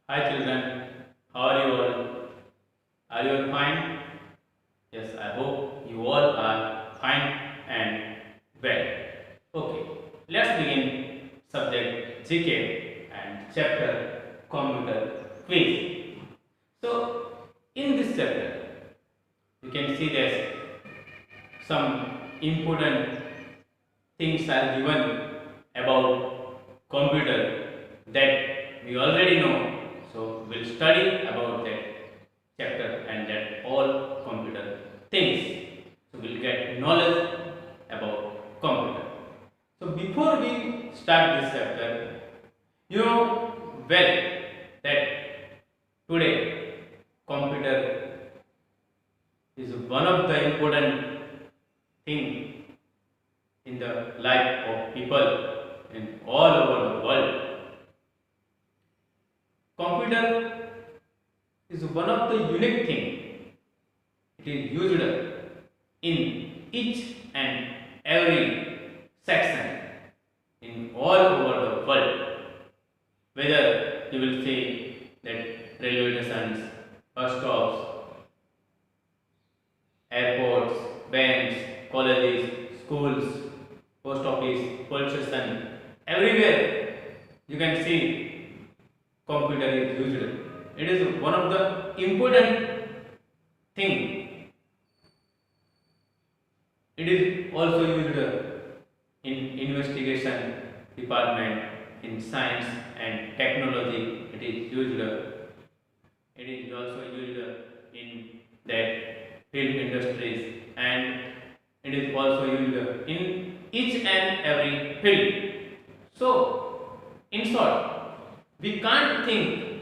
Hi children, how are you all? Are you all fine? Yes, I hope you all are fine and well. Okay, let's begin subject GK and chapter computer quiz. So, in this chapter, you can see that some important things are given about computer that we already know. So we'll study about that chapter and that all computer things. So we'll get knowledge about computer. So before we start this chapter, you know well that today computer is one of the important thing in the life of people in all over the world. Computer is one of the unique thing. It is used in each and every section in all over the world. Whether you will say that railway stations, bus stops, airports, banks, colleges, schools, post office, police station, everywhere you can see computer is used. It is one of the important thing. It is also used in investigation department, in science and technology. It is used. It is also used in that film industries, and it is also used in each and every field. So, in short, we can't think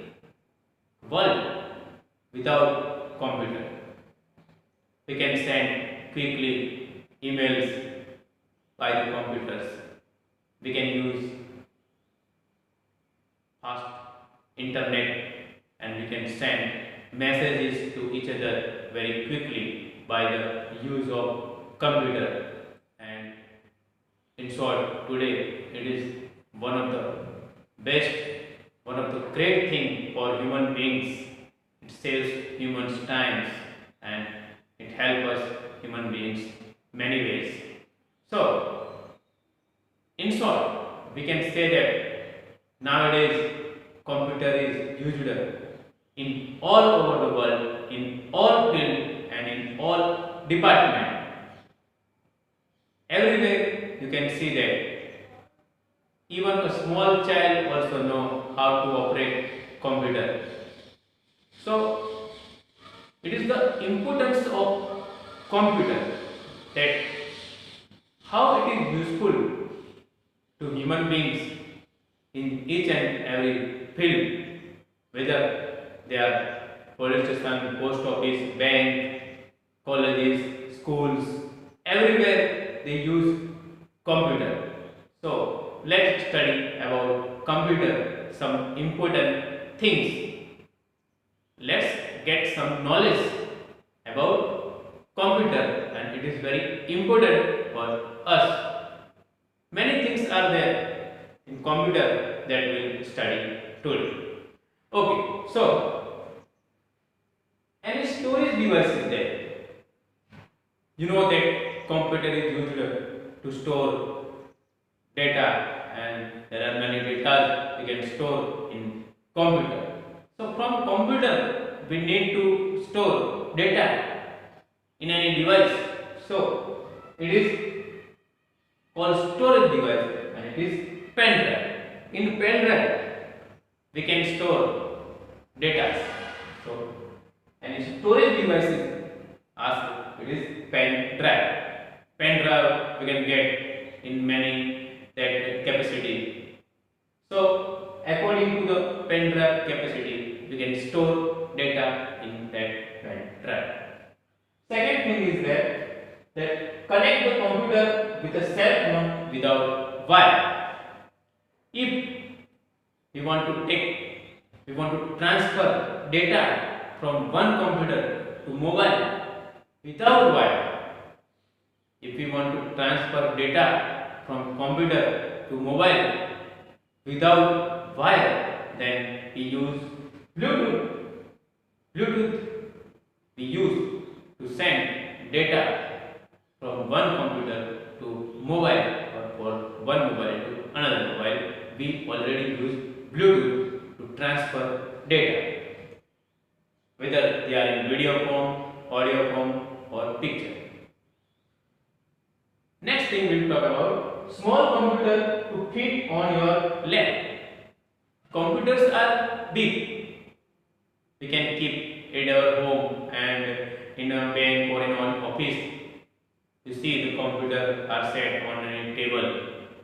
world without computer. We can send quickly emails by the computers. We can use fast internet and we can send messages to each other very quickly by the use of computer. And in short, today it is one of the best, one of the great thing for human beings. It saves humans times and it helps us human beings many ways. So, in short, we can say that nowadays computer is used in all over the world, in all field and in all department. Everywhere you can see that even a small child also know how to operate computer. So it is the importance of computer that how it is useful to human beings in each and every field, whether they are police station, post office, bank, colleges, schools, everywhere they use computer. So let's study about computer, some important things. Let's get some knowledge about computer and it is very important for us. Many things are there in computer that we'll study today. Okay, so any storage device is there. You know that computer is used to store data and there are many data we can store in computer. So from computer we need to store data in any device. So it is called storage device and it is pen drive. In pen drive we can store data. So any storage device is asked, it is pen drive. Pen drive we can get in many that capacity. So according to the pen drive capacity we can store data in that pen drive. Second thing is that connect the computer with a cell phone without wire. If we want to transfer data from one computer to mobile without wire. If we want to transfer data from computer to mobile without wire, then we use Bluetooth. Bluetooth we use to send data from one computer to mobile or for one mobile to another mobile. We already use Bluetooth to transfer data, whether they are in video form, audio form or picture. Next thing we'll talk about small computer to fit on your lap. Computers are big. We can keep in our home and in a bank or in an office. You see the computer are set on a table.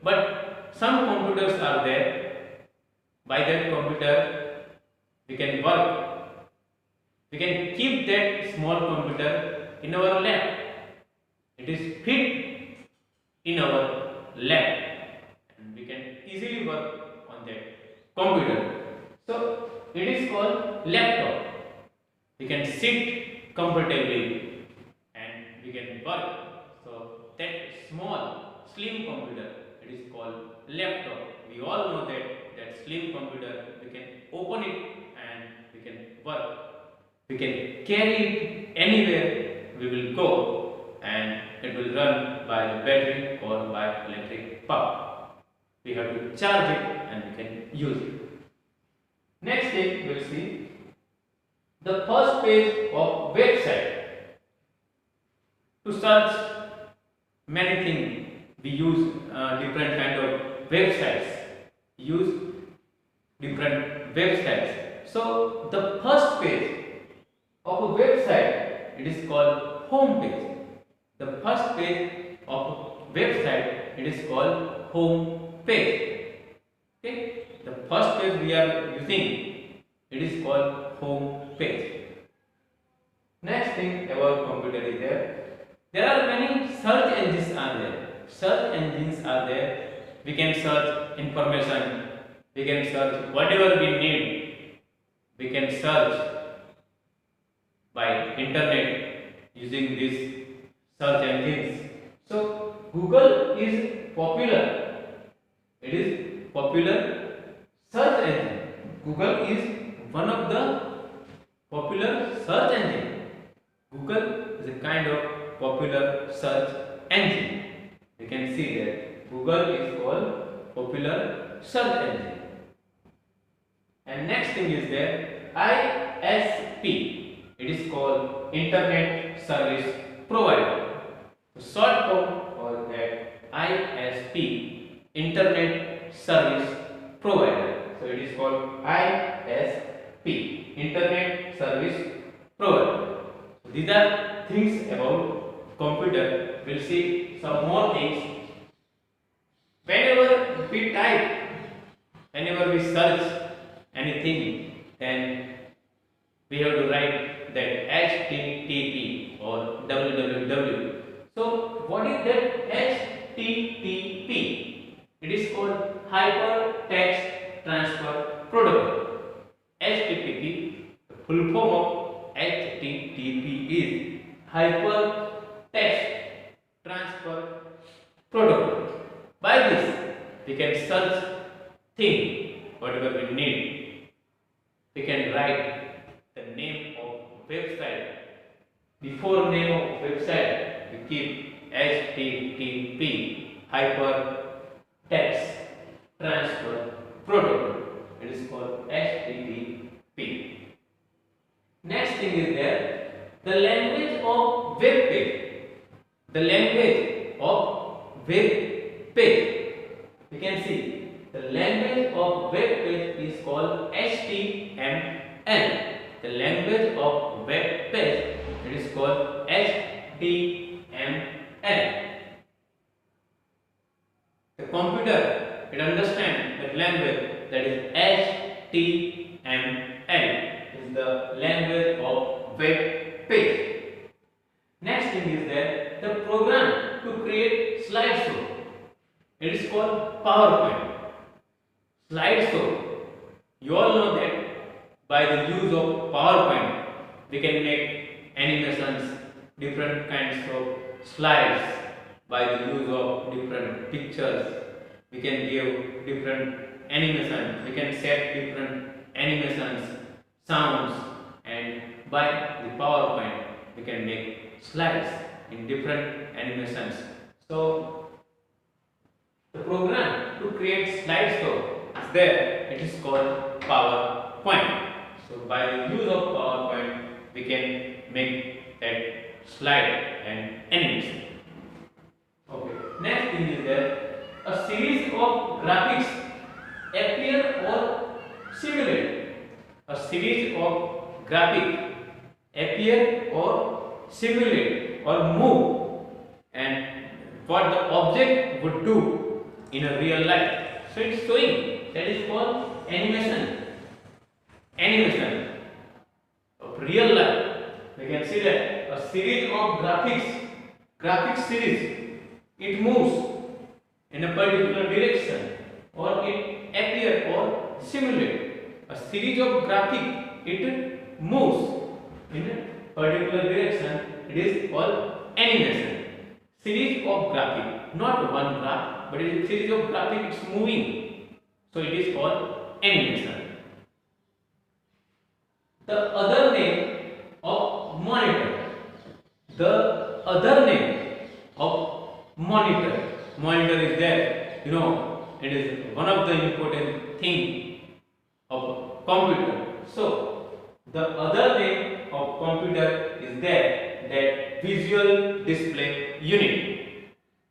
But some computers are there. By that computer we can work. We can keep that small computer in our lap. It is fit in our lap and we can easily work on that computer. So it is called laptop. We can sit comfortably and we can work. So that small slim computer, it is called laptop. We all know that slim computer, we can open it and we can work. We can carry it anywhere we will go and it will run by the battery or by electric power. We have to charge it and we can use it. Next thing we'll see the first page of website. To search many things we use different kind of websites. Use different websites. So the first page of a website, it is called home page. The first page of a website, it is called home page. Okay, the first page we are using, it is called home page. Next thing about computer is there are many search engines are there. Search engines are there. We can search information. We can search whatever we need. We can search by internet using these search engines. So Google is popular. It is popular search engine. Google is one of the popular search engine. Google is a kind of popular search engine. You can see that Google is called popular search engine. And next thing is there ISP. It is called Internet Service Provider. The short form for that ISP, Internet Service Provider. So it is called ISP, Internet Service Provider. So these are things about computer. We'll see some more things. Whenever we type, whenever we search anything, then we have to write that HTTP or www. So what is that HTTP? It is called Hypertext Transfer Protocol. HTTP, the full form of HTTP is Hypertext Transfer Protocol. By this, we can search thing, whatever we need. We can write the name of website. Before name of website, we keep HTTP, Hypertext Transfer Protocol. It is called HTTP. Next thing is there, the language of web page. The language of web page. We can see the language of web page is called HTML. The language of web page, it is called HTML. The computer, it understands that language, that is HTML is the language of web page. Next thing is that the program to create slideshow. It is called PowerPoint. Slideshow. You all know that by the use of PowerPoint, we can make animations, different kinds of slides. By the use of different pictures, we can give different animations. We can set different animations. sounds, and by the PowerPoint we can make slides in different animations. So the program to create slideshow is there. It is called PowerPoint. So by the use of PowerPoint we can make that slide and animation. Okay. Next thing is that a series of graphics appear or simulate. A series of graphics appear or simulate or move, and what the object would do in a real life. So it's showing, that is called animation. Animation of real life. We can see that a series of graphics series, it moves in a particular direction, or it appear or simulate. A series of graphic, it moves in a particular direction. It is called animation. Series of graphic, not one graph, but it is a series of graphic. It's moving, so it is called animation. The other name of monitor. The other name of monitor. Monitor is there. You know, it is one of the important thing of computer. So the other name of computer is there, that visual display unit.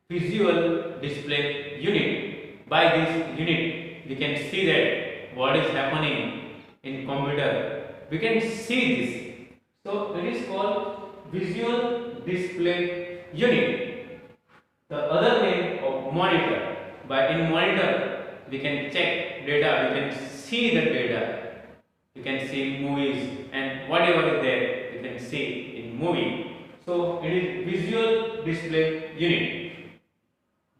Visual display unit. By this unit we can see that what is happening in computer. We can see this. So it is called visual display unit. The other name of monitor. By in monitor we can check data, we can see the data. You can see movies and whatever is there you can see in movie. So it is visual display unit.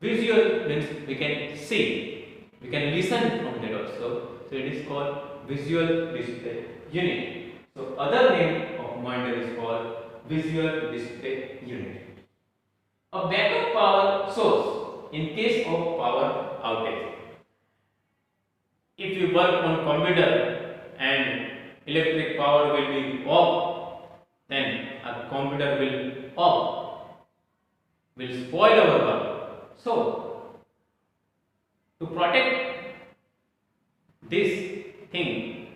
Visual means we can see, we can listen from that also. So it is called visual display unit. So other name of monitor is called visual display unit. A backup power source in case of power outage. If you work on computer and electric power will be off, then a computer will off, will spoil our work. So to protect this thing,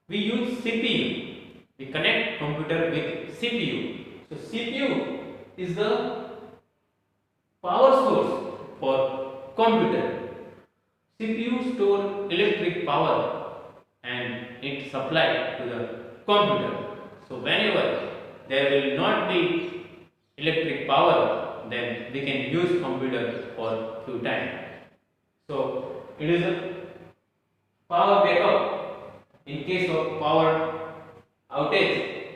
we use CPU. We connect computer with CPU. So CPU is the power source for computer. CPU store electric power and it supplied to the computer. So whenever there will not be electric power, then we can use computer for few time. So it is a power backup in case of power outage.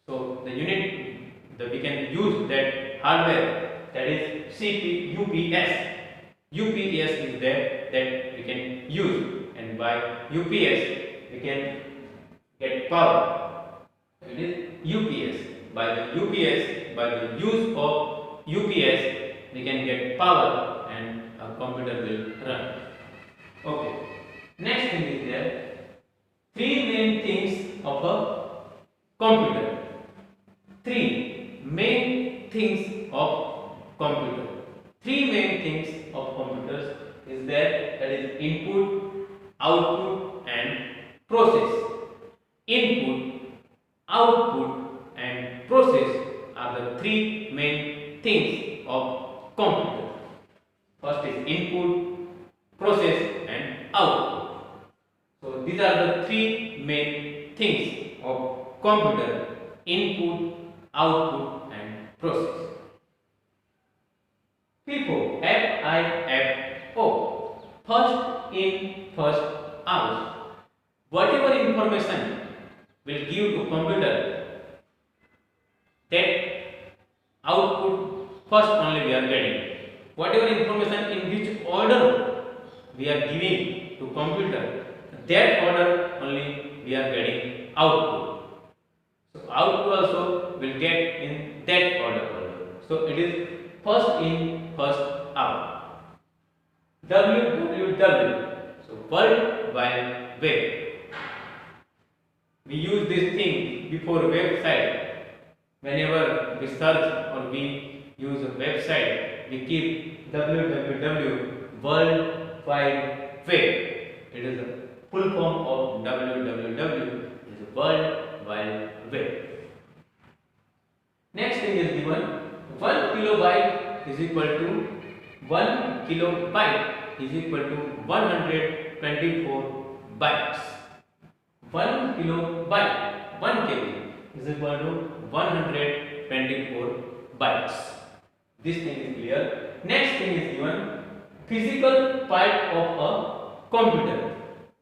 So the unit that we can use that hardware, that is UPS. UPS is there that we can use, and by UPS we can get power. It is UPS. By the UPS, by the use of UPS, we can get power and a computer will run. Okay. Next thing is there. Three main things of a computer. Three main things of computer. Three main things of computers is there, that is input, output and process. Input, output and process are the three main things of computer. First is input, process and output. So these are the three main things of computer: input, output and process. FIFO, F-I-F-O, first in, first out. Whatever information will give to computer, that output first only we are getting. Whatever information in which order we are giving to computer, that order only we are getting output. So output also will get in that order. So it is first in, first out. WWW, so World Wide Web. we use this thing before website. Whenever we search or we use a website, we keep www, World Wide Web. It is a full form of www. It is a World Wide Web. Next thing is given 1 kilobyte is equal to 1 kilobyte is equal to 124 bytes. 1 kilobyte, 1 KB is equal to 124 bytes. This thing is clear. Next thing is given physical part of a computer.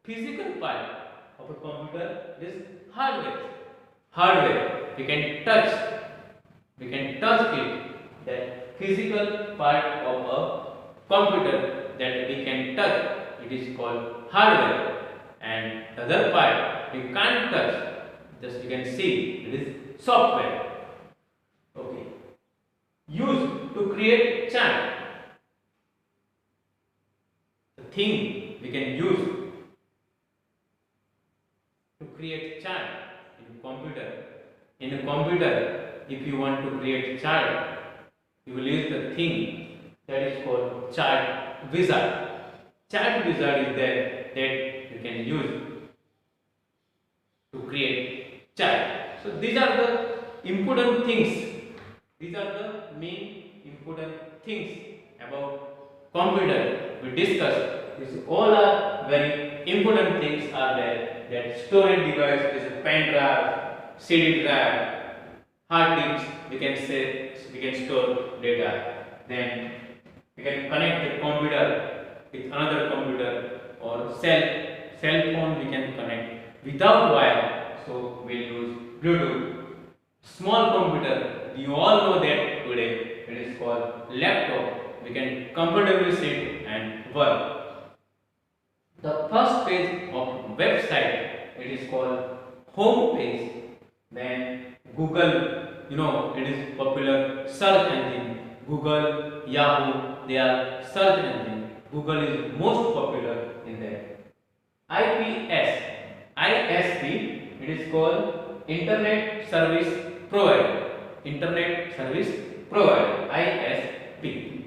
Physical part of a computer is hardware. Hardware, we can touch it. That physical part of a computer that we can touch, it is called hardware. And the other part we can't touch, just you can see, it is software. Okay. Used to create chart. The thing we can use to create chart in computer. In a computer, if you want to create chart, you will use the thing that is called chart wizard. Chart wizard is there that you can use to create chart. So these are the important things. These are the main important things about computer we discussed. These all are very important things are there. That storage device is a pen drive, CD drive, hard disk. We can say we can store data. Then we can connect the computer with another computer or cell phone we can connect without wire. So we'll use Bluetooth. Small computer, you all know that today it is called laptop. We can comfortably sit and work. The first page of website, it is called home page. Then Google, it is popular search engine. Google, Yahoo, they are search engine. Google is most popular in there. ISP, it is called Internet Service Provider. Internet Service Provider, ISP.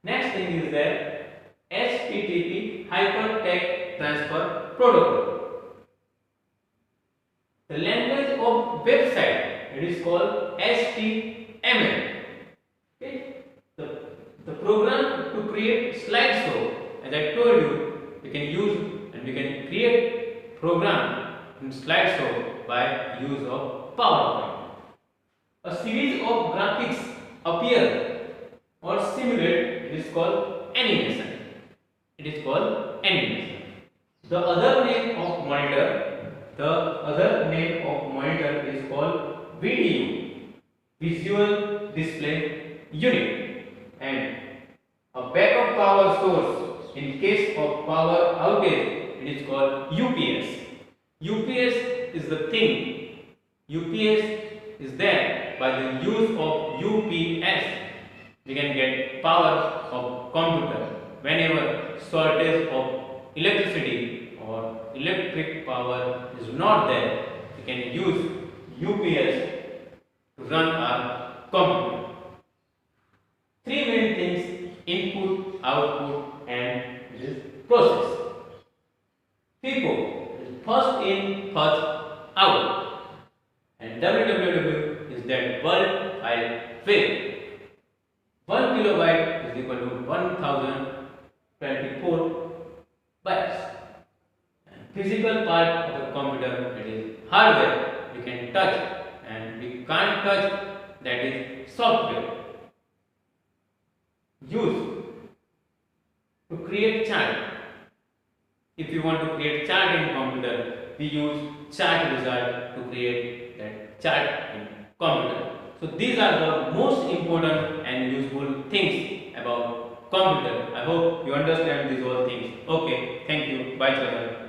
Next thing is there, HTTP, Hypertext Transfer Protocol. The language of website, it is called HTML. Okay. The program to create slideshow, as I told you, we can use and we can create program in slideshow by use of PowerPoint. A series of graphics appear or simulate, it is called animation. It is called animation. The other name of monitor is called VDU, Visual Display Unit, and a backup power source in case of power outage, it is called UPS. UPS is the thing. UPS is there by the use of UPS. We can get power of computer whenever shortage of electricity or electric power is not there. We can use UPS to run our computer. Three main things: input, output, and this process. FIFO is first in, first out, and www is that World Wide Web. 1 kilobyte is equal to 1024 bytes. Physical part of the computer, it is hardware we can touch, and we can't touch, that is software. Use to create chart. If you want to create chart in computer, we use chart wizard to create that chart in computer. So these are the most important and useful things about computer. I hope you understand these all things. Okay, thank you. Bye children.